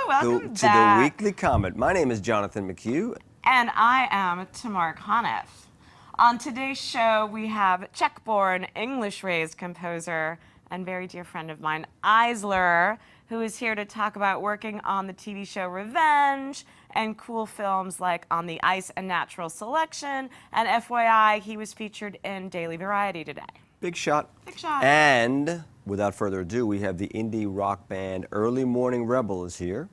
Welcome to back. the Weekly Comet. My name is Jonathan McHugh. And I am Tamara and John. On today's show, we have Czech-born, English-raised composer and very dear friend of mine, iZler, who is here to talk about working on the TV show Revenge and cool films like On the Ice and Natural Selection. And FYI, he was featured in Daily Variety today. Big shot. Big shot. And without further ado, we have the indie rock band Early Morning Rebel is here.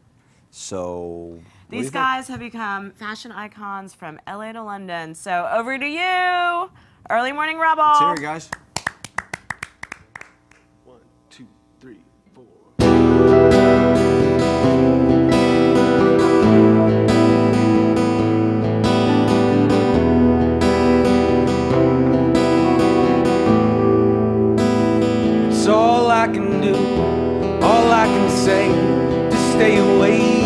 So these guys have become fashion icons from LA to London. So over to you, Early Morning Rebel. Let's hear it, guys. 1, 2, 3, 4. It's all I can do, all I can say to stay away.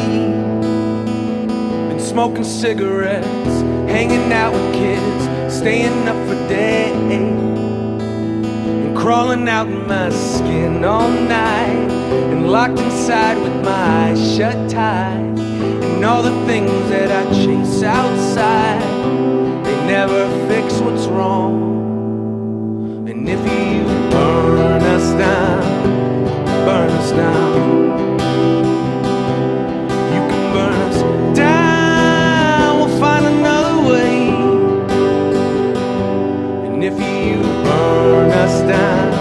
Been smoking cigarettes, hanging out with kids, staying up for days, and crawling out in my skin all night, and locked inside with my eyes shut tight. And all the things that I chase outside, they never fix what's wrong. And if you burn us down, burn us down. You can burn us down, we'll find another way. And if you burn us down,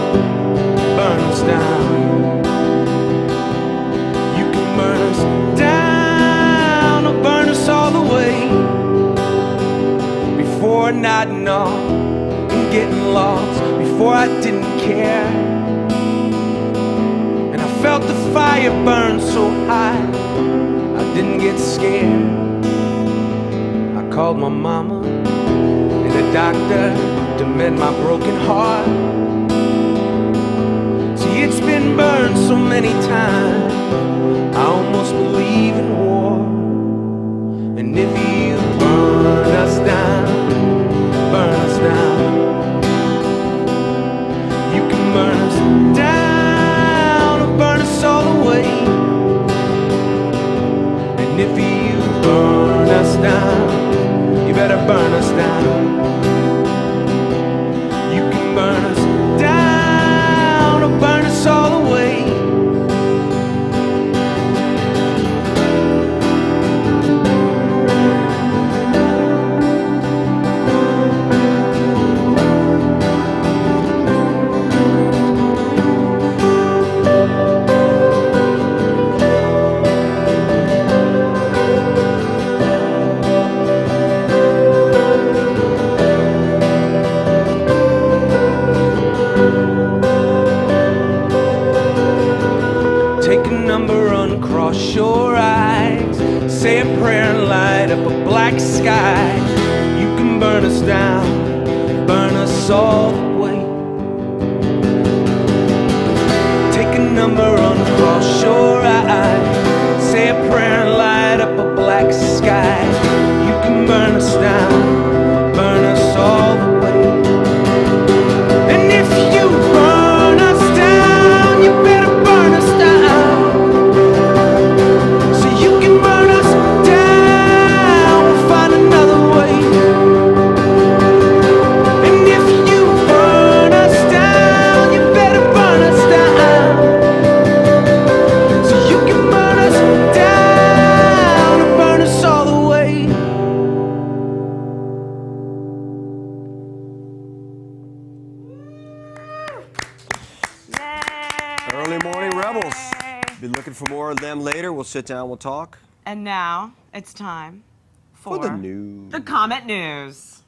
burn us down. You can burn us down or burn us all the way. Before nodding off and getting lost, before I didn't care, and I felt the fire burn so high, I didn't get scared. I called my mama and the doctor to mend my broken heart. See, it's been burned so many times, I almost believe in war. And if you burn us down, burn us down. You can burn us down or burn us all away. And if you burn us down, you better burn us down. You can burn us down or burn us all away. Take a number, uncross your eyes, say a prayer and light up a black sky. You can burn us down, burn us all the way. Take a number, uncross your eyes, say a prayer and light up a black sky. You can burn us down, burn us all the way. And if you burn us down, you better burn us down. So you can burn us down, we'll find another way. And if you burn us down, you better burn us down. So you can burn us down or burn us all the way. Early Morning Rebels. Be looking for more of them later. We'll sit down, we'll talk. And now it's time for the news. The Comet News.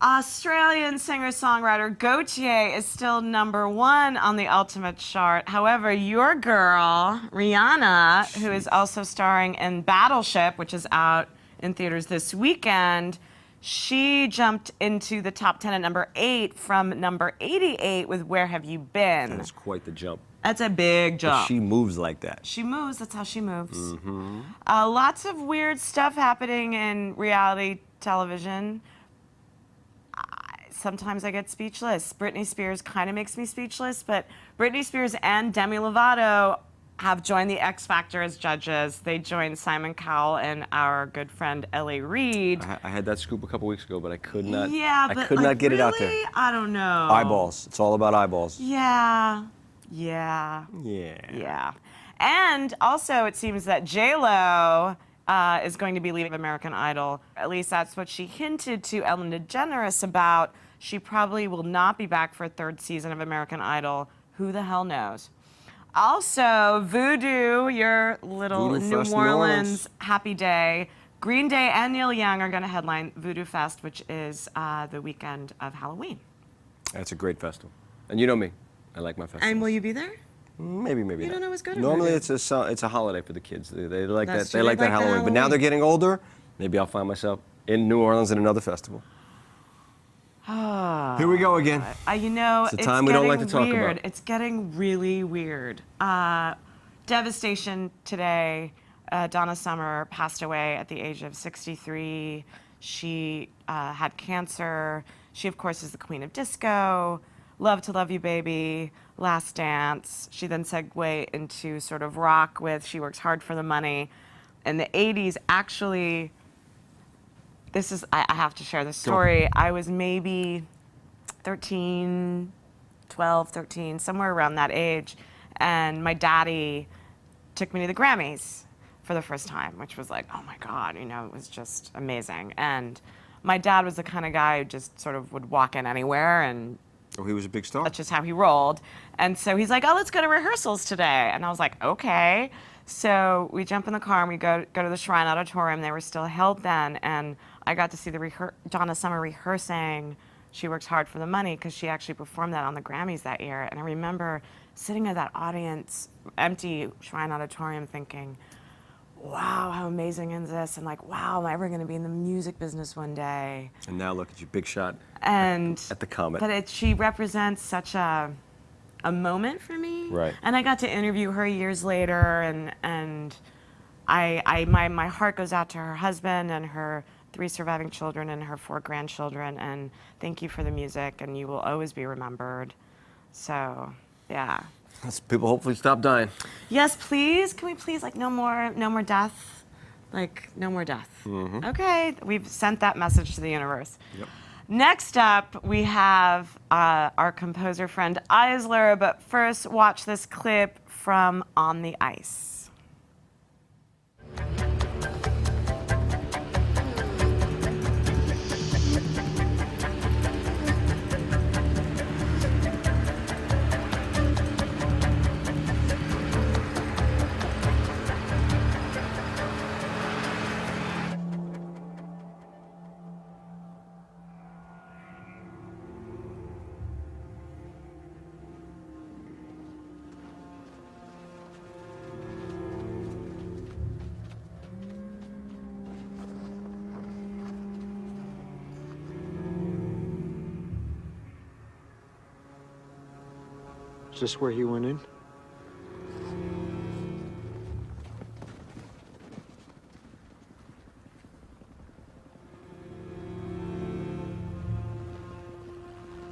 Australian singer-songwriter Gautier is still #1 on the Ultimate chart. However, your girl, Rihanna, who is also starring in Battleship, which is out in theaters this weekend, she jumped into the top 10 at #8 from #88 with Where Have You Been? That's quite the jump. That's a big jump. She moves like that. She moves, that's how she moves. Lots of weird stuff happening in reality television. sometimes I get speechless. Britney Spears kind of makes me speechless, but Britney Spears and Demi Lovato have joined the X Factor as judges. They joined Simon Cowell and our good friend Ellie Reed. I had that scoop a couple weeks ago, but I could not. Yeah, I but could not get it out there. really? I don't know. Eyeballs. It's all about eyeballs. Yeah. And also, it seems that J-Lo is going to be leaving American Idol. At least that's what she hinted to Ellen DeGeneres about. She probably will not be back for a third season of American Idol. Who the hell knows? Also, Voodoo, your little Voodoo New Fest, Orleans happy day. Green Day and Neil Young are going to headline Voodoo Fest, which is the weekend of Halloween. That's a great festival. And you know me. I like my festivals. And will you be there? Maybe You not. don't know what's good. Normally it's a holiday for the kids. They like That's that. They true. like They that like the Halloween. But now Halloween. they're getting older. Maybe I'll find myself in New Orleans at another festival. Here we go again. You know, It's a time we don't like to talk weird. about. It's getting really weird. Devastation today. Donna Summer passed away at the age of 63. She had cancer. She, of course, is the queen of disco. Love to Love You Baby, Last Dance. She then segued into sort of rock with She Works Hard for the Money. In the 80s, actually, I have to share this story. I was maybe 13, 12, 13, somewhere around that age. And my daddy took me to the Grammys for the first time, which was like, oh my God, you know, it was just amazing. And my dad was the kind of guy who just sort of would walk in anywhere, and Oh, he was a big star. that's just how he rolled. And so he's like, oh, let's go to rehearsals today. And I was like, okay. So we jump in the car and we go to the Shrine Auditorium. They were still held then. And I got to see Donna Summer rehearsing She Works Hard for the Money, because she actually performed that on the Grammys that year. And I remember sitting at that audience, empty Shrine Auditorium, thinking, wow, how amazing is this? And like, wow, am I ever going to be in the music business one day? And now look at you, big shot And at the Comet. but she represents such a moment for me. Right. And I got to interview her years later, and my heart goes out to her husband and her 3 surviving children and her 4 grandchildren. And thank you for the music, and you will always be remembered. So, yeah. People hopefully stop dying. Yes, please. Can we please, like, no more death? Like, no more death. Mm-hmm. Okay, we've sent that message to the universe. Yep. Next up, we have our composer friend iZler, but first, watch this clip from On the Ice. Is this where he went in?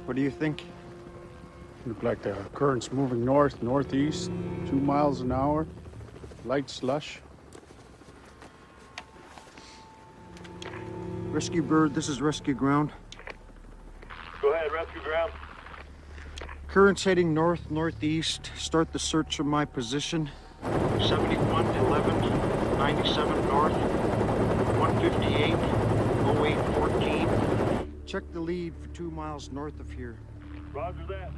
What do you think? Look like the current's moving north, northeast, 2 miles an hour. Light slush. Rescue Bird, this is rescue ground. Go ahead, rescue ground. Current's heading north, northeast. Start the search from my position. 71, 11, 97 north, 158, 08, 14. Check the lead for 2 miles north of here. Roger that.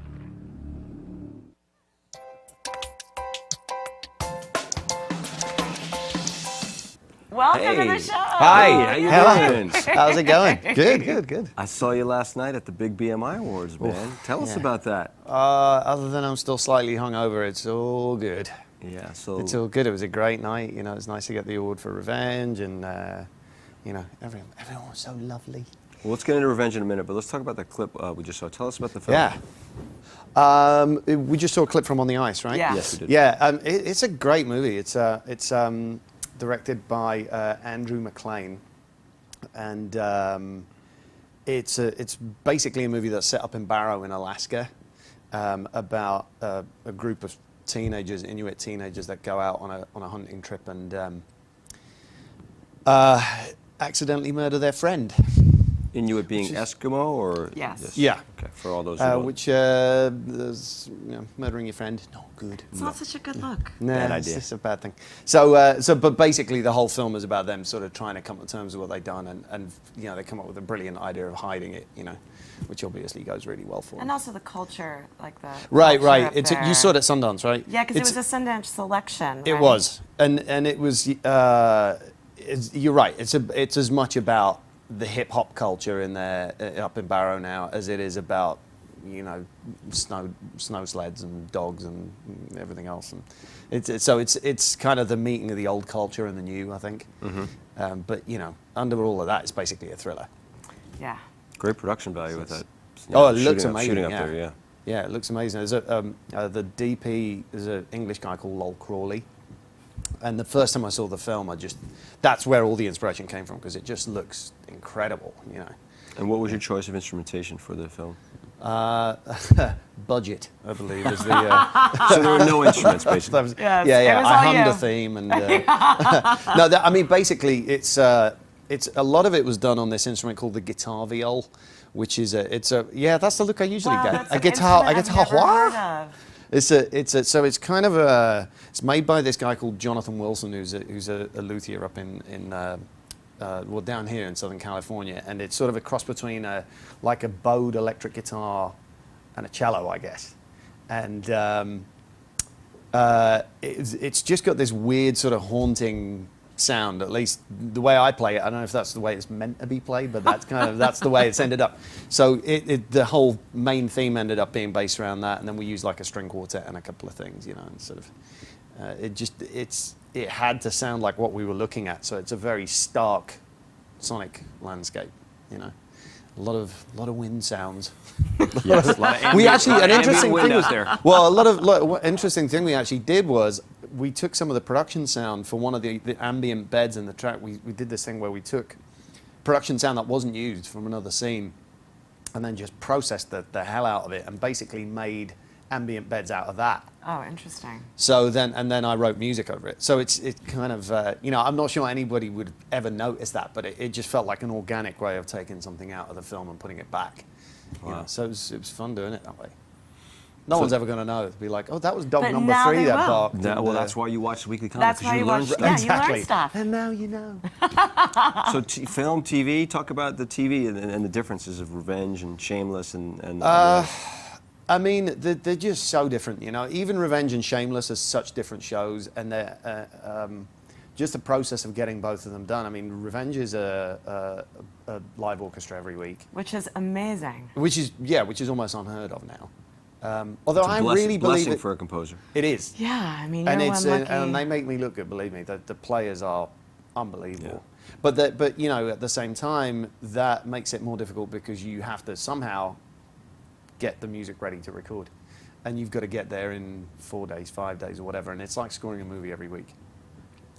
Welcome to Hey. the show. Hi, how you doing? How's it going? Good, good, good. I saw you last night at the Big BMI Awards, man. Tell us yeah. about that. Other than I'm still slightly hungover, it's all good. Yeah, so It's all good. It was a great night. You know, it was nice to get the award for Revenge, and you know, everyone was so lovely. well, let's get into Revenge in a minute, but let's talk about that clip we just saw. Tell us about the film. Yeah. We just saw a clip from On the Ice, right? Yeah. Yes, we did. Yeah. It's a great movie. It's directed by Andrew McLean, and it's basically a movie that's set up in Barrow in Alaska, about a group of teenagers, Inuit teenagers, that go out on a hunting trip and accidentally murder their friend. Inuit being Eskimo, or Yes. Yeah. Okay, for all those. Who don't- Which there's, murdering your friend, not good. It's not such a good look. No, Bad it's idea. just a bad thing. But basically the whole film is about them sort of trying to come to terms with what they've done, and they come up with a brilliant idea of hiding it, which obviously goes really well for them. And also the culture, like the Right. culture up You there. saw it at Sundance, right? Yeah, because it was a Sundance selection. It right? was, and it was. You're right. It's as much about the hip hop culture in there up in Barrow now as it is about snow sleds and dogs and everything else. And it's kind of the meeting of the old culture and the new, I think. Mm-hmm. But under all of that, it's basically a thriller. Yeah. Great production value with that. It looks amazing. Shooting up yeah. there, yeah. Yeah, it looks amazing. There's the DP is an English guy called Lol Crawley. And the first time I saw the film, that's where all the inspiration came from, because it just looks incredible, And what was your choice of instrumentation for the film? Budget, I believe, is the. So there were no instruments, basically. Yes, yeah. it was I all hummed you. a theme, and no, basically, it's a lot of it was done on this instrument called the guitar viol, which is that's the look I usually Wow, get. that's A an guitar, instrument I've never what? heard of. It's kind of it's made by this guy called Jonathan Wilson, who's a luthier up in down here in Southern California, and it's sort of a cross between like a bowed electric guitar and a cello, I guess, and it's just got this weird sort of haunting sound. At least the way I play it, I don't know if that's the way it's meant to be played, but that's the way it's ended up. So the whole main theme ended up being based around that, and then we used like a string quartet and a couple of things, and sort of it had to sound like what we were looking at. So it's a very stark sonic landscape, A lot of wind sounds. Yes, We actually an interesting wind thing was out there. well, what interesting thing we actually did was we took some of the production sound for one of the ambient beds in the track. We did this thing where we took production sound that wasn't used from another scene, and then just processed the hell out of it, and basically made ambient beds out of that. Oh, interesting. So then I wrote music over it. So it's kind of I'm not sure anybody would ever notice that, but it just felt like an organic way of taking something out of the film and putting it back. Wow. So it was fun doing it that way. No one's ever going to know. It'll be like, oh, that was dog But number now 3 they that will. barked. Well, that's why you watch Weekly Comet. That's 'cause why you learn watch. stuff. Yeah, Exactly. you learn stuff. And now you know. So film, TV, talk about the TV and the differences of Revenge and Shameless and I mean, they're just so different, Even Revenge and Shameless are such different shows, and they're just the process of getting both of them done. I mean, Revenge is a live orchestra every week, Which is amazing. which is almost unheard of now. Although I blessing, really believe blessing it, for a composer. it is. Yeah, I mean, you're And one lucky. and they make me look good. Believe me, the players are unbelievable. Yeah. But at the same time, that makes it more difficult because you have to somehow get the music ready to record, and you've got to get there in 4 days, 5 days, or whatever. And it's like scoring a movie every week.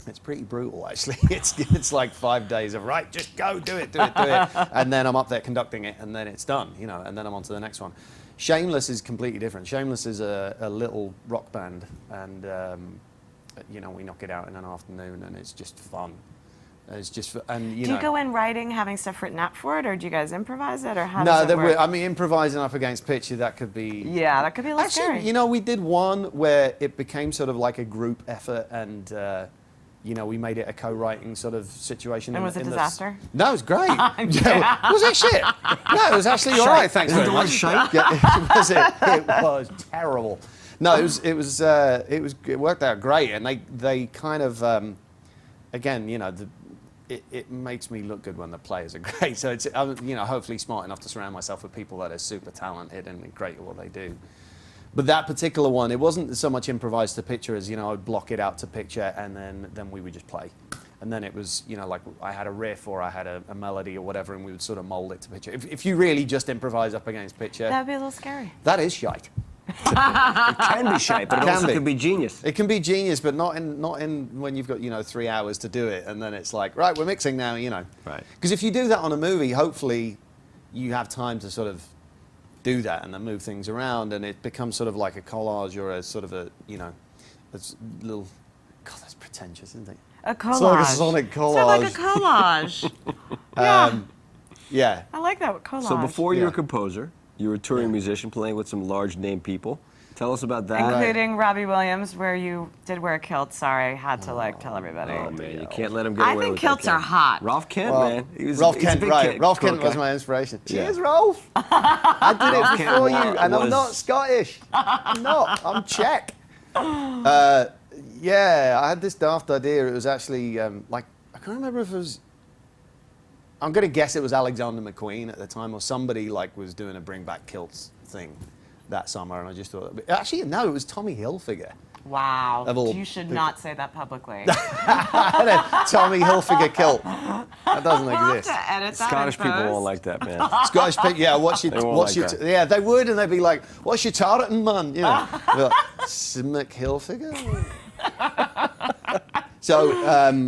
It's pretty brutal, actually. It's like 5 days of right, just go do it, and then I'm up there conducting it, and then it's done, and then I'm on to the next one. Shameless is completely different. Shameless is a little rock band, and we knock it out in an afternoon, and it's just fun. It's just, and Do you go in writing, having stuff written out for it, or do you guys improvise it, or how No, does it work? I mean, improvising up against picture, that could be. Yeah, that could be a little scary. Actually, we did one where it became sort of like a group effort, and we made it a co-writing sort of situation. And was it a disaster? No, it was great. Was it shit? No, it was actually all right. Thanks very much. Yeah, it was terrible. No, it worked out great, and they kind of again, it makes me look good when the players are great. So it's hopefully smart enough to surround myself with people that are super talented and great at what they do. But that particular one, it wasn't so much improvised to picture as I'd block it out to picture, and then we would just play. And then it was like I had a riff or I had a melody or whatever, and we would sort of mold it to picture. If you really just improvise up against picture, That would be a little scary. that is shite. It can be shy, but it Can also be. can be genius. It can be genius, but not in when you've got 3 hours to do it, and then it's like, right, we're mixing now, Right. Because if you do that on a movie, hopefully, you have time to sort of do that and then move things around, and it becomes sort of like a collage or a sort of a, you know, it's little. God, that's pretentious, isn't it? A collage. It's like a sonic collage. It's like a collage. Yeah. Yeah. I like that collage. So before you were a Yeah. composer, you were a touring musician playing with some large name people. Tell us about that. Including Robbie Williams, where you did wear a kilt. Sorry, had to like tell everybody. Oh man, you can't let him get I away think with kilts that. are hot. Ralph Kent, Well, man. Ralph he's a Kent, big right? Ralph cool Kent was guy. my inspiration. Yeah. Cheers, Ralph. I did Ralph it Kent before you, and I'm was- not Scottish. I'm not. I'm Czech. Yeah, I had this daft idea. It was actually like, I can't remember if it was. I'm gonna guess it was Alexander McQueen at the time, or somebody like was doing a bring back kilts thing that summer, and I just thought. Actually, no, it was Tommy Hilfiger. Wow. Of all You should people. not say that publicly. Tommy Hilfiger kilt. That doesn't We'll have exist. to edit that. Scottish in people post. won't like that, man. Scottish people, yeah. What's your, They won't what's like your, that. yeah? They would, and they'd be like, "What's your tartan, man?" You know, They'd be like, Smick Hilfiger. So,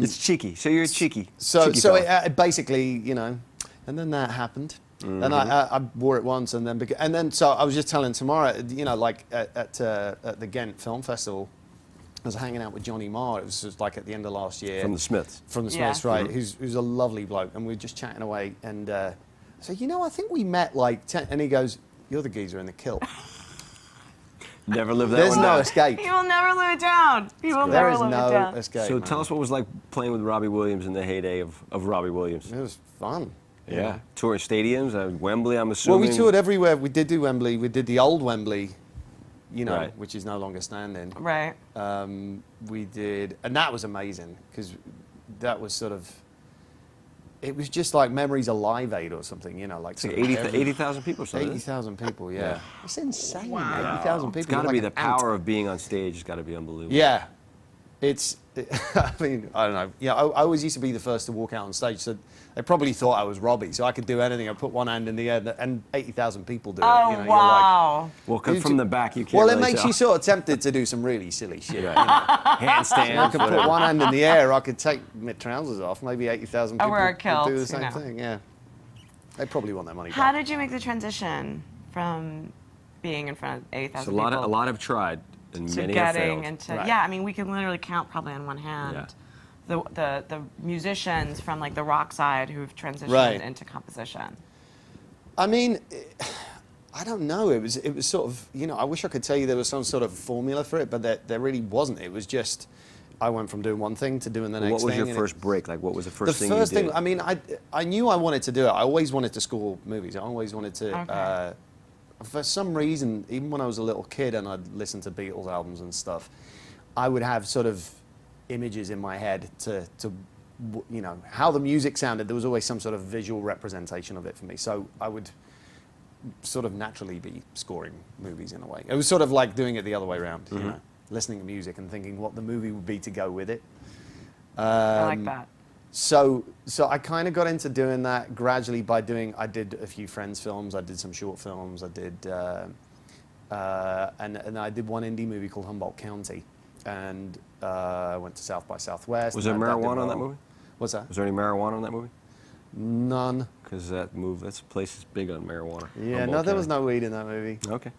It's cheeky. So you're cheeky. so cheeky so fella. it basically, you know, and then that happened. And I wore it once, and then so I was just telling Tamara, you know, like at the Ghent Film Festival, I was hanging out with Johnny Marr. It was just like at the end of last year. From the Smiths. From the Yeah. Smiths, right? Who's a lovely bloke, and we were just chatting away. And I said, you know, I think we met like 10, and he goes, "You're the geezer in the kilt." Never lived that There's one no down. escape. He will never live it down. He will There never is live it no down. escape. So man. tell us what it was like playing with Robbie Williams in the heyday of Robbie Williams. It was fun. Yeah. Touring stadiums, Wembley, I'm assuming. Well, we toured everywhere. We did do Wembley. We did the old Wembley, you know, Right. which is no longer standing. Right. We did, and that was amazing because that was sort of. It was just like Memories of Live Aid or something, you know, like It's like sort of 80,000 people or something. 80,000 people, yeah. Yeah. It's insane. 80,000 people. It's got to like be an the ant. power of being on stage. It's got to be unbelievable. Yeah, it's. I mean, I don't know. Yeah, I always used to be the first to walk out on stage, so they probably thought I was Robbie, so I could do anything. I put one hand in the air, and 80,000 people do it. Oh, You know, wow. Well, 'cause from the back, you can't Well, it really makes tell. you sort of tempted to do some really silly shit. Right. You know? Handstands. I could put one hand in the air, I could take my trousers off. Maybe 80,000 Or people wear a would kilt, do the you same know. thing. Yeah, they probably want their money How back. did you make the transition from being in front of 80,000 So people a lot have tried, and to many have getting failed. into? Right. Yeah, I mean, we can literally count probably on one hand the musicians from like the rock side who've transitioned Right. into composition. I mean, I don't know. It was sort of, you know, I wish I could tell you there was some sort of formula for it, but there really wasn't. It was just, I went from doing one thing to doing the next What was thing. your and first break? Like, what was the The first thing first you did? thing, I mean, I knew I wanted to do it. I always wanted to score movies. I always wanted to, Okay. for some reason, even when I was a little kid and I'd listen to Beatles albums and stuff, I would have sort of images in my head to you know, how the music sounded. There was always some sort of visual representation of it for me. So I would sort of naturally be scoring movies in a way. It was sort of like doing it the other way around, you know, listening to music and thinking what the movie would be to go with it. I like that. So I kind of got into doing that gradually by doing. I did a few friends' films. I did some short films. I did, and I did one indie movie called Humboldt County, and I went to South by Southwest. Was there and that did marijuana on that well. movie? What's that? Was there any marijuana in that movie? None. Because that place is big on marijuana. Yeah, Humboldt no, there was County. no weed in that movie. Okay.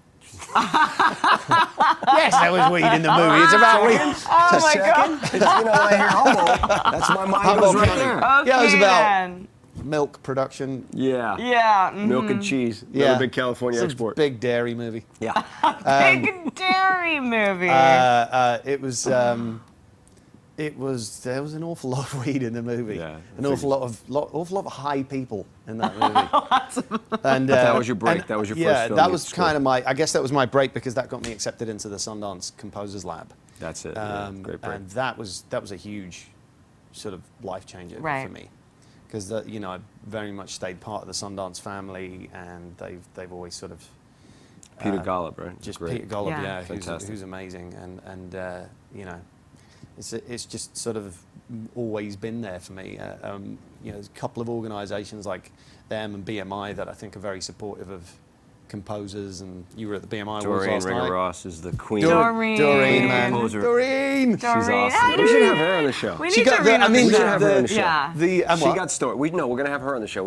Yes, there was weed in the movie. It's about weed. Oh my God. You know, when I hear Humboldt, that's my mind Humboldt goes right County. there. Okay, Yeah, it was about- then. Milk production. Yeah. Yeah. Milk and cheese. Yeah, Another big California It's a export. big dairy movie. Yeah. Big dairy movie. It was there was an awful lot of weed in the movie. Yeah, an awful lot of high people in that movie. And that was your break. and, That was your first yeah, film that you was scored. kind of my. I guess that was my break because that got me accepted into the Sundance Composers Lab. That's it. Yeah, great break. And that was a huge sort of life changer Right. for me. Because you know, I very much stayed part of the Sundance family, and they've always sort of Peter Gollop, right? just Great. Peter Gollop, Yeah. yeah, Fantastic. who's amazing, and you know, it's just sort of always been there for me. You know, there's a couple of organisations like them and BMI that I think are very supportive of composers, and you were at the BMI Awards Doreen last night. Ringer-Ross is the queen. Doreen, man. Composer. Doreen. She's awesome. We should have her on the show. We She need got to the- read I on mean, the We should show. have her on the show. Yeah. She What? got story. We're going to have her on the show.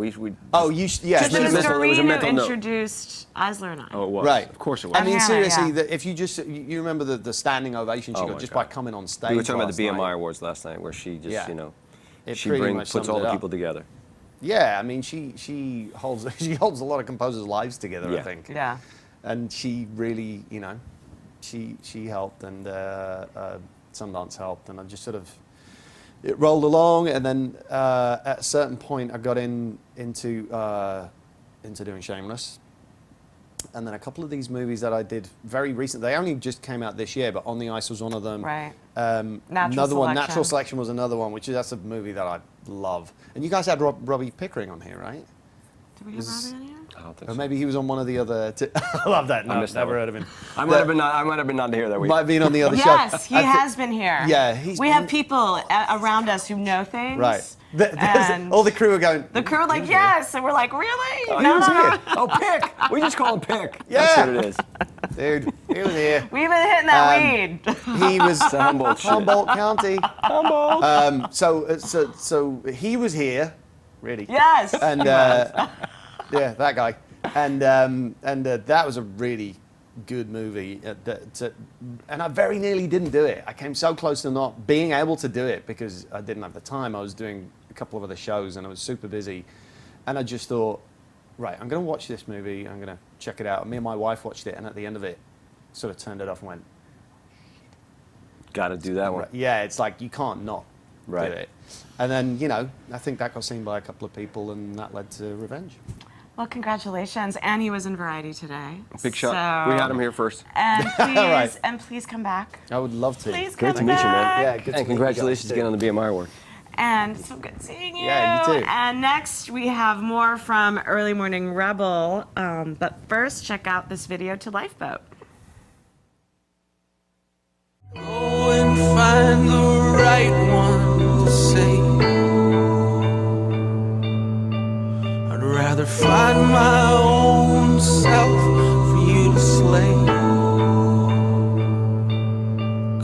Oh, yeah. Because it was mental- it was a Doreen who mental note. introduced iZler and I. Oh, it was. Right. Of course it was. I mean, Yeah, seriously, yeah. if you remember the standing ovation she Oh got my just God. by coming on stage. We were talking about last the BMI night. Awards last night, where she just, Yeah. It she pretty much puts sums all it the up. people together. Yeah, I mean, she holds a lot of composers' lives together. I Yeah. think. Yeah. And she really, she helped, and Sundance helped, and I just sort of, it rolled along, and then at a certain point I got into doing Shameless, and then a couple of these movies that I did very recently. They only just came out this year, but On the Ice was one of them. Right. Another one, Natural Selection was another one, that's a movie that I love. And you guys had Robbie Pickering on here, right? Did we have Robbie on here? I don't think Or so. maybe he was on one of the other. I love that. No, I missed that never one. heard of him. I might have been not here that week. Might have been on the other show. Yes, he has been here. Yeah, we have people around us who know things. Right. And All the crew are going. the crew are like, yes, and we're like, really? Oh, no, he was no, no. here. Oh, Pick. We just call him Pick. Yeah. That's what it is. Dude, he was here. We've been hitting that weed. He was Humboldt shit. Humboldt County. Humboldt. So he was here, really. Yes. And yeah, that guy. And that was a really good movie. And I very nearly didn't do it. I came so close to not being able to do it because I didn't have the time. I was doing a couple of other shows and I was super busy. And I just thought, right, I'm going to watch this movie. I'm going to check it out. Me and my wife watched it, and at the end of it, sort of turned it off and went, Got to do that one. yeah, it's like you can't not Right. do it. And then, I think that got seen by a couple of people, and that led to Revenge. Well, congratulations. And he was in Variety today. Big shot. So- We had him here first. And please, Right. and please come back. I would love to. Please Great to come meet you, man. back. Yeah, good to meet you And congratulations guys, again on the BMI Award. And so good seeing you. Yeah, you too. And next we have more from Early Morning Rebel. But first, check out this video to Lifeboat. Go and find the right one to say. I'd rather find my own self for you to slay.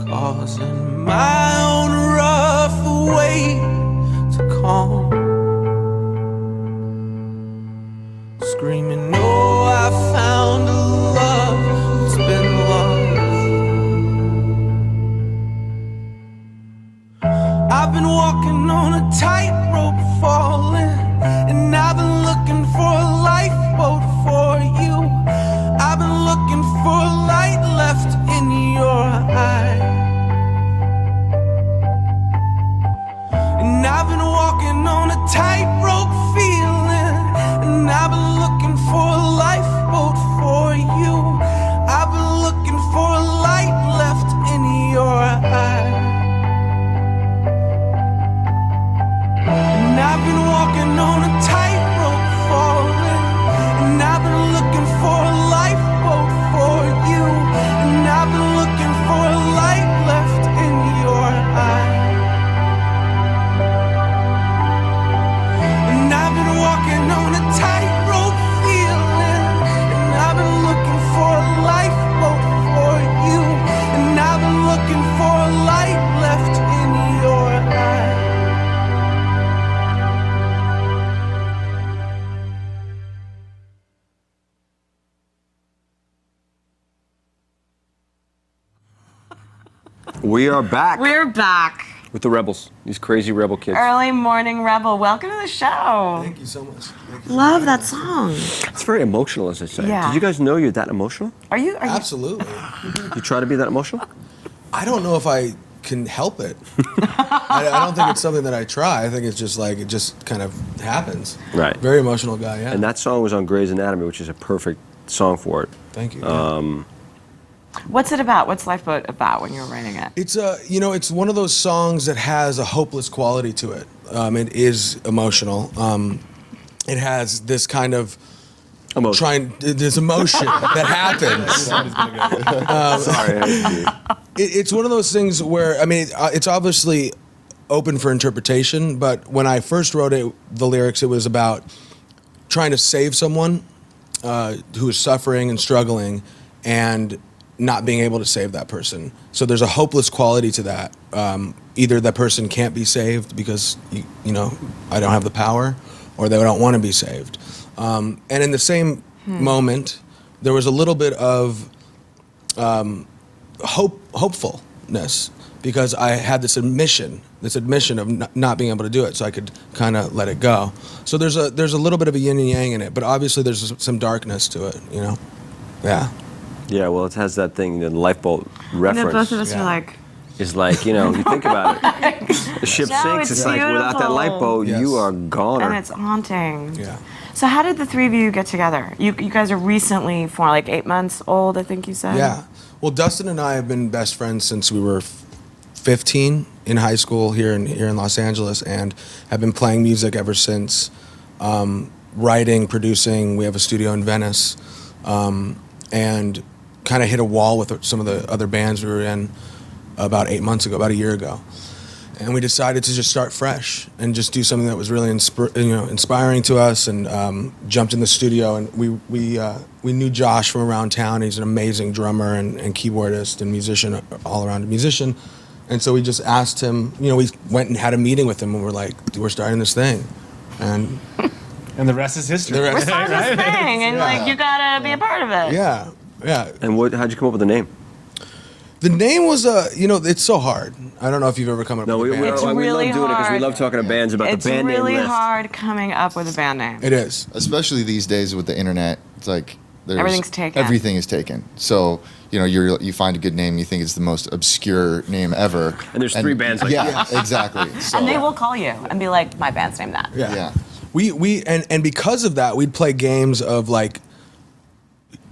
'Cause in my own rough way to calm, screaming, no, I found a love that's been lost. I've been walking on a tightrope falling, and I've been looking for a lifeboat for you. I've been looking for a light left in your eye. And I've been walking on a tightrope feeling, and I've been looking for a lifeboat for you. I've been looking for a light left in your eye. And I've been walking on a tightrope falling, and I've been looking for a lifeboat for you. And I've been looking for a light left in your eye. And I've been walking on a tightrope feeling, and I've been looking for a lifeboat for you. And I've been looking for a light left in your eye. We are back We're back. with the Rebels, these crazy Rebel kids. Early Morning Rebel. Welcome to the show. Thank you so much. Thank you. Love that song. It's very emotional, as I say. Yeah. Did you guys know you're that emotional? Are you? Absolutely. You try to be that emotional? I don't know if I can help it. I don't think it's something that I try. I think it's just like, it just kind of happens. Right. Very emotional guy, yeah. And that song was on Grey's Anatomy, which is a perfect song for it. Thank you. What's it about? What's Lifeboat about when you're writing it? It's it's one of those songs that has a hopeless quality to it. It is emotional. It has this kind of this emotion that happens. Sorry. It's one of those things where, I mean, it's obviously open for interpretation, but when I first wrote it, the lyrics, it was about trying to save someone who is suffering and struggling, and not being able to save that person. So there's a hopeless quality to that. Either that person can't be saved because you know I don't have the power, or they don't want to be saved. And in the same moment, there was a little bit of hopefulness, because I had this admission of not being able to do it, so I could kind of let it go. So there's a little bit of a yin and yang in it, but obviously there's some darkness to it, you know? Yeah. Yeah, well, it has that thing, the lifeboat reference. Both of us are like, It's like, you know, you think about it. The ship sinks, it's like without that lifeboat, you are goner. and it's haunting. Yeah. So how did the three of you get together? You guys are recently formed, like 8 months old, I think you said? Yeah. Well, Dustin and I have been best friends since we were 15 in high school here in Los Angeles, and have been playing music ever since. Writing, producing. We have a studio in Venice, and kind of hit a wall with some of the other bands we were in about 8 months ago, about a year ago. And we decided to just start fresh and just do something that was really inspiring to us, and jumped in the studio. And we knew Josh from around town. He's an amazing drummer and keyboardist and musician, all-around musician. And so we just asked him, you know, we went and had a meeting with him, and we're like, we're starting this thing. And the rest is history. We're starting this thing, and like, you gotta be a part of it. Yeah, yeah. And how'd you come up with the name? The name was, you know, it's so hard. I don't know if you've ever come up with a band name. It's really love doing it because we hard. love talking to bands about the band name It's really list. hard coming up with a band name. It is. Especially these days with the internet. It's like Everything's taken. Everything is taken. So, you know, you find a good name, you think it's the most obscure name ever. And there's three bands like yeah, that. exactly. So, And they will call you and be like, my band's name that. Yeah. And because of that, we'd play games of like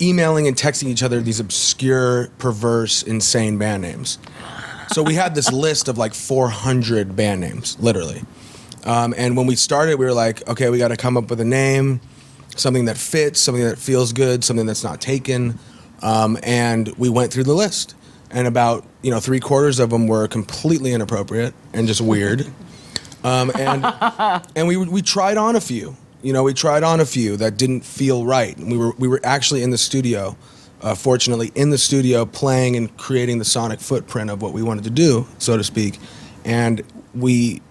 emailing and texting each other these obscure, perverse, insane band names. So we had this list of like 400 band names, literally. And when we started, we were like, okay, we got to come up with a name, something that fits, something that feels good, something that's not taken. And we went through the list, and about 3/4 of them were completely inappropriate and just weird. And we tried on a few. We tried on a few that didn't feel right. And we were actually in the studio, fortunately, in the studio playing and creating the sonic footprint of what we wanted to do, so to speak. And we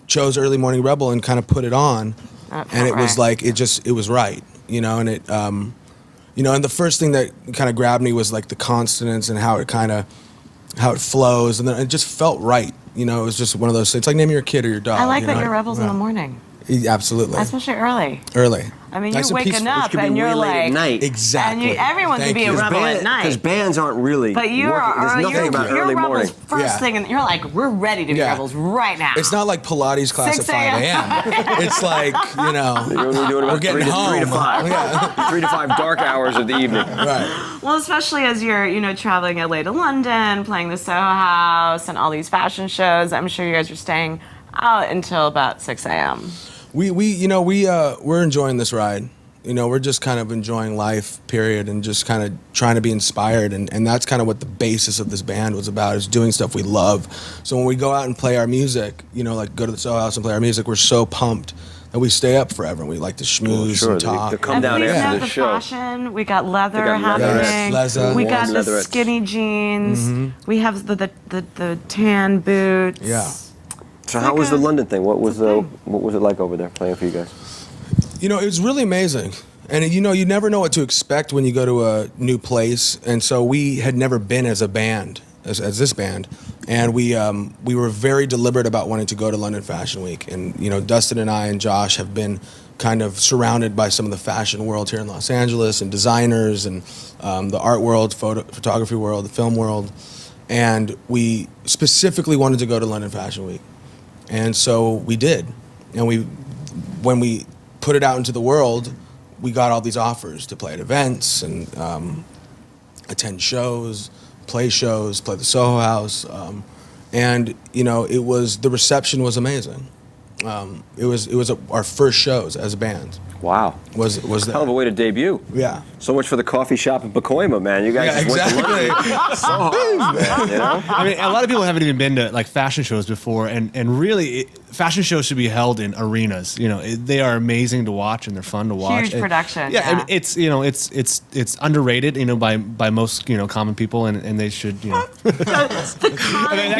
chose Early Morning Rebel and kind of put it on, and it was like it was right, and it, and the first thing that kind of grabbed me was like the consonants and how it flows, and then it just felt right. It was just one of those things. It's like naming your kid or your dog. I like that you're rebels in the morning. Absolutely. Especially early. Early. I mean, Nice you're and waking peaceful. up and you're like, at night. Exactly. And everyone can be a rebel at night. Because bands aren't really. But you working. are. There's nothing about you're early rebels morning. first thing, and you're like, we're ready to be rebels right now. It's not like Pilates class at 6 5 a.m. It's like, You're only doing about we're getting home. 3 to 5. Yeah. 3 to 5 dark hours of the evening. Right. Well, especially as you're traveling LA to London, playing the Soho House and all these fashion shows. I'm sure you guys are staying out until about 6 a.m. We're enjoying this ride. We're just kind of enjoying life, period, and just kind of trying to be inspired. And that's kind of what the basis of this band was about, is doing stuff we love. So when we go out and play our music, like go to the Soho House and play our music, we're so pumped that we stay up forever, and we like to schmooze and talk. The come down after the show. Fashion. We got leather got leather. happening. Yes, we got the leatherettes. skinny jeans. We have the tan boots. Yeah. So how was the London thing? What was it like over there playing for you guys? It was really amazing. And you never know what to expect when you go to a new place. And so we had never been as a band, as this band. And we were very deliberate about wanting to go to London Fashion Week. And, Dustin and I and Josh have been kind of surrounded by some of the fashion world here in Los Angeles, and designers, and the art world, photography world, the film world. And we specifically wanted to go to London Fashion Week. And so we did. And when we put it out into the world, we got all these offers to play at events and attend shows, play the Soho House. And, the reception was amazing. It was our first shows as a band. Wow. Was that. Hell of a way to debut. Yeah. So much for the coffee shop in POWERME, man. You guys just went to London. So hard, man, you know? I mean, a lot of people haven't even been to like fashion shows before, and really, fashion shows should be held in arenas. You know, they are amazing to watch and they're fun to watch. Huge production. Yeah, Yeah. and it's underrated. You know, by most common people, and they should that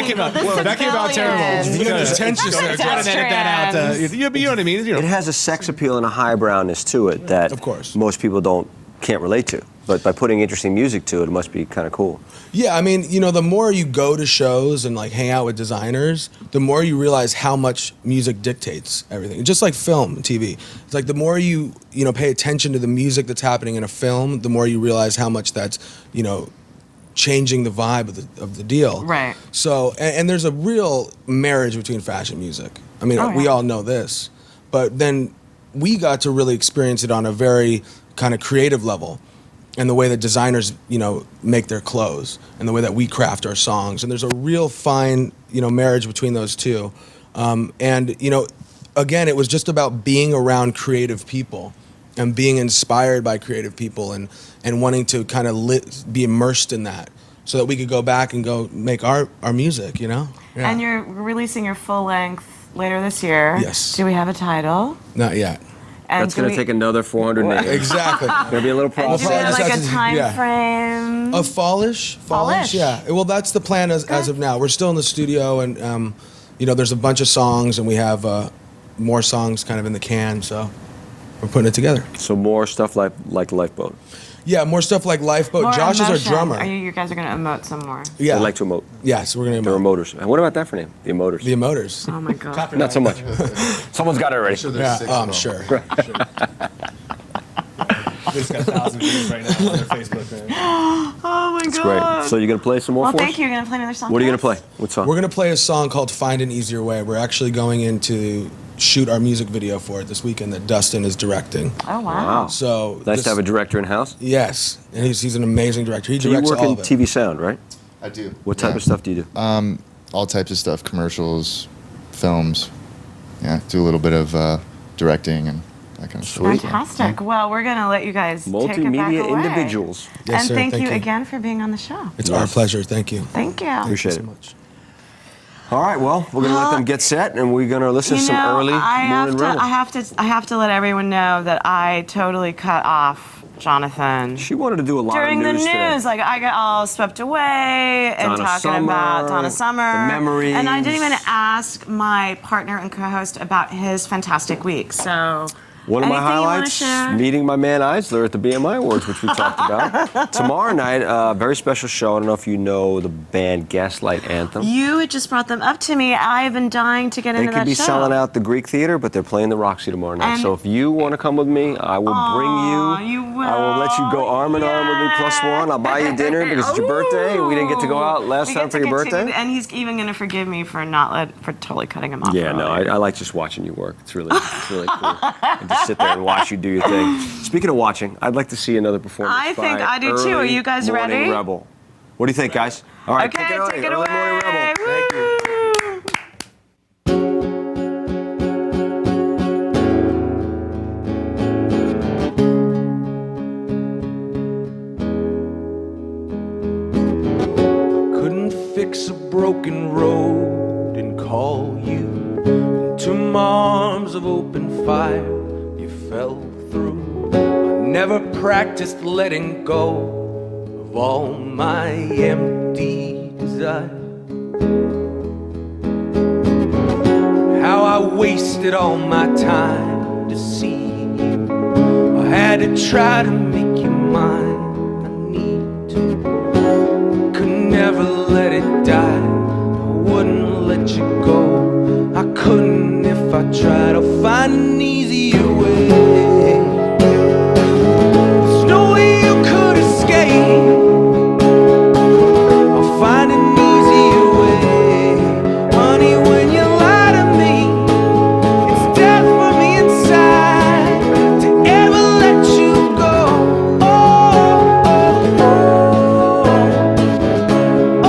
came out. That came out terrible. You know, there's tensions there. Edit that out. You know what I mean? It has a sex appeal and a highbrowness to it that Of course. most people can't relate to. But by putting interesting music to it, it must be kind of cool. Yeah, I mean, the more you go to shows and like hang out with designers, the more you realize how much music dictates everything. Just like film, TV. It's like the more you pay attention to the music that's happening in a film, the more you realize how much that's changing the vibe of the deal. Right. So, and there's a real marriage between fashion music. I mean, we all know this, but then we got to really experience it on a very kind of creative level. And the way that designers, make their clothes, and the way that we craft our songs, and there's a real fine, marriage between those two. And again, it was just about being around creative people, and being inspired by creative people, and wanting to kind of be immersed in that, so that we could go back and go make our music, Yeah. And you're releasing your full length later this year. Yes. Do we have a title? Not yet. And That's going to take another 400 names. Exactly. It's going to be a little And process. do we have like a time Yeah. frame? A fallish? Fallish? Yeah. Well, that's the plan as of now. We're still in the studio, and there's a bunch of songs, and we have more songs kind of in the can, so we're putting it together. So more stuff like Lifeboat. Yeah, more stuff like Lifeboat. More Josh emotion. is our drummer. You guys are going to emote some more. Yeah. I'd like to emote. Yes, we're going to The emote. emoters. And what about that for name? The emoters. The emoters. Oh my God. Not so much. Someone's got it already. Yeah, I'm sure. It's got 1,000 views right now on their Facebook. Man. Oh my That's God. great. So you're going to play some more Well, for us? thank you. You're going to play another song. What are you for going us? to play? What song? We're going to play a song called Find an Easier Way. We're actually going in to shoot our music video for it this weekend that Dustin is directing. Oh, wow. Wow. So Nice to have a director in-house. Yes, and he's an amazing director. He So you directs work all in of it. TV sound, right? I do. What type of stuff do you do? All types of stuff, commercials, films. Yeah, do a little bit of directing and that kind of stuff. Fantastic. Well, we're going to let you guys take it back Multimedia away. individuals. Yes, And sir. thank you again for being on the show. It's our pleasure. Thank you. Thank you. Appreciate so it. much. All right, well, we're going to let them get set, and we're going to listen to some early morning rebel. I have to let everyone know that I totally cut off Jonathan. She wanted to do a lot During of the news news, today. like I got all swept away and Donna talking Summer, about Donna Summer, the memories. and I didn't even ask my partner and co-host about his fantastic week. So, One of my anything you wanna highlights, share? meeting my man iZler at the BMI Awards, which we talked about. Tomorrow night, a very special show. I don't know if you know the band Gaslight Anthem. You had just brought them up to me. I've been dying to get They into could that be show. selling out the Greek Theater, but they're playing the Roxy tomorrow night. And- So if you want to come with me, I will bring you. You will. I will let you go arm in arm with me +1. I'll buy you dinner because it's your birthday. We didn't get to go out last We time get for to your continue- birthday. And he's even going to forgive me for for totally cutting him off. Yeah, no, earlier. I like just watching you work. It's really cool. And just sit there and watch you do your thing. Speaking of watching, I'd like to see another performance. I think by I do too. Are Early you guys Morning ready? Rebel. What do you think, guys? All right, Okay, take it Early away. Morning Rebel. Thank you. Couldn't fix a broken road and call you into my arms of open fire. You fell through. I never practiced letting go of all my empty desire. How I wasted all my time to see you. I had to try to make you mine. I need to. Could never let it die. I wouldn't let you go. I couldn't if I tried to find an easier way. There's no way you could escape. I'll find an easier way. Honey, when you lie to me, it's death for me inside to ever let you go. Oh, oh, oh.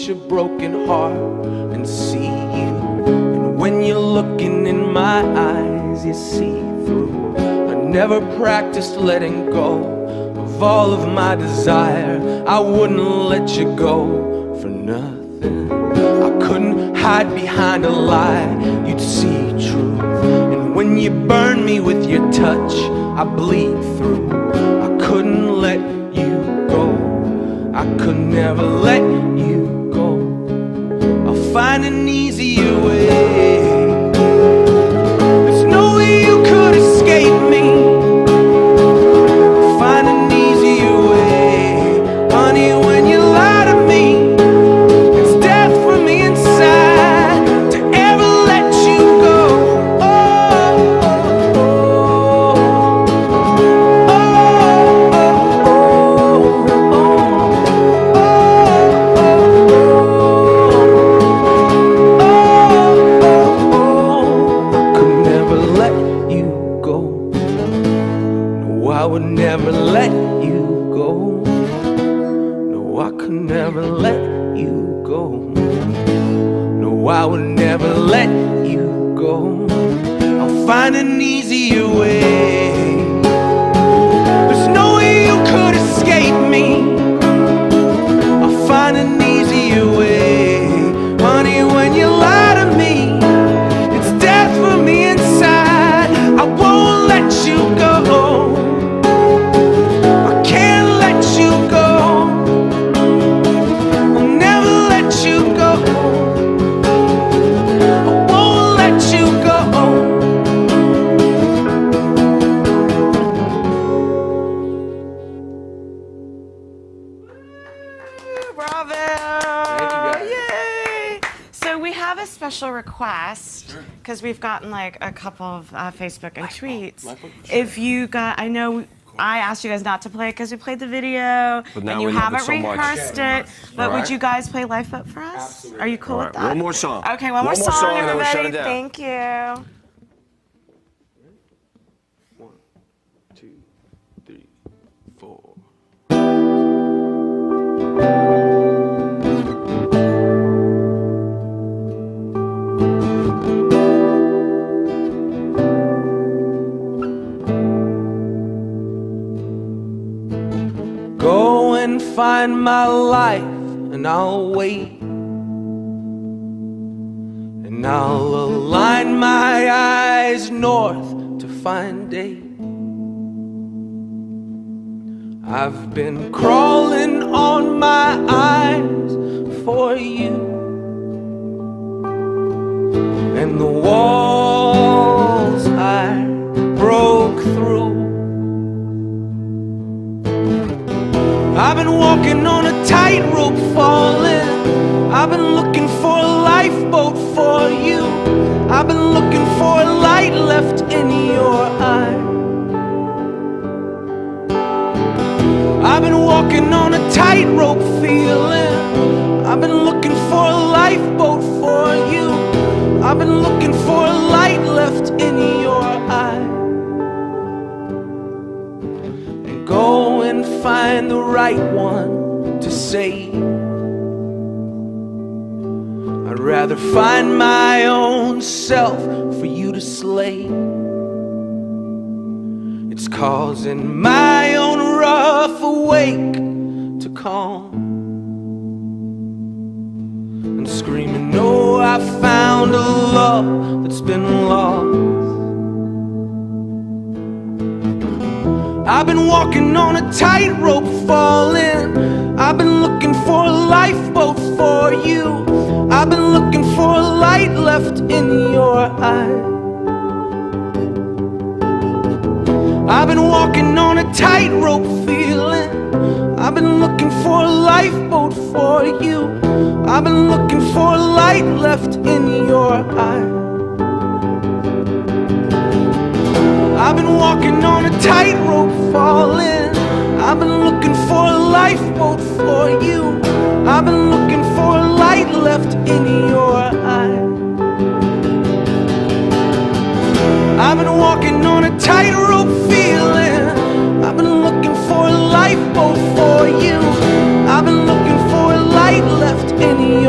fix your broken heart and see you. And when you're looking in my eyes, you see through. I never practiced letting go of all of my desire. I wouldn't let you go for nothing. I couldn't hide behind a lie, you'd see truth. And when you burn me with your touch, I bleed through. I couldn't let you go, I could never let you go. I'll find an easier way. There's no way you could escape me. I'll find an easier way. Honey, when you lie to me, it's death for me inside to ever let you go. Oh, oh, oh, I would never let you go. No, I could never let you go. No, I would never let you go. I'll find an easier way. There's no way you could escape me. I'll find an easier way. Honey, when you lie to me, it's death for me inside. I won't let you go. Special request, because we've gotten like a couple of Facebook and tweets. If you got, I know I asked you guys not to play it because we played the video and you haven't rehearsed it, but would you guys play Lifeboat for us? Absolutely. Are you cool with that? One more song. Okay, one more song, everybody. Shut it down. Thank you. 1, 2, 3, 4. Go and find my life, and I'll wait, and I'll align my eyes north to find day. I've been crawling on my eyes for you, and the walls I broke through. I've been walking on a tightrope falling. I've been looking for a lifeboat for you. I've been looking for a light left in your eye. I've been walking on a tightrope feeling. I've been looking for a lifeboat for you. I've been looking for a light left in your eye. Go and find the right one to save. I'd rather find my own self for you to slay. It's causing my own rough awake to calm, and screaming, no, I found a love that's been lost. I've been walking on a tightrope falling. I've been looking for a lifeboat for you. I've been looking for a light left in your eye. I've been walking on a tightrope feeling. I've been looking for a lifeboat for you. I've been looking for a light left in your eye. I've been walking on a tightrope falling. I've been looking for a lifeboat for you. I've been looking for a light left in your eye. I've been walking on a tightrope feeling. I've been looking for a lifeboat for you. I've been looking for a light left in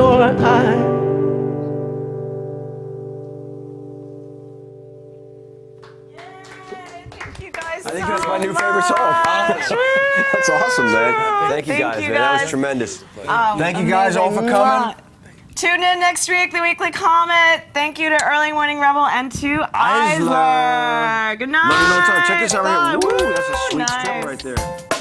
Thank you guys. That was tremendous. Thank you guys all for coming. Tune in next week, the Weekly Comet. Thank you to Early Morning Rebel and to iZler. Good night. Check this out right here. Woo, that's a sweet strip right there.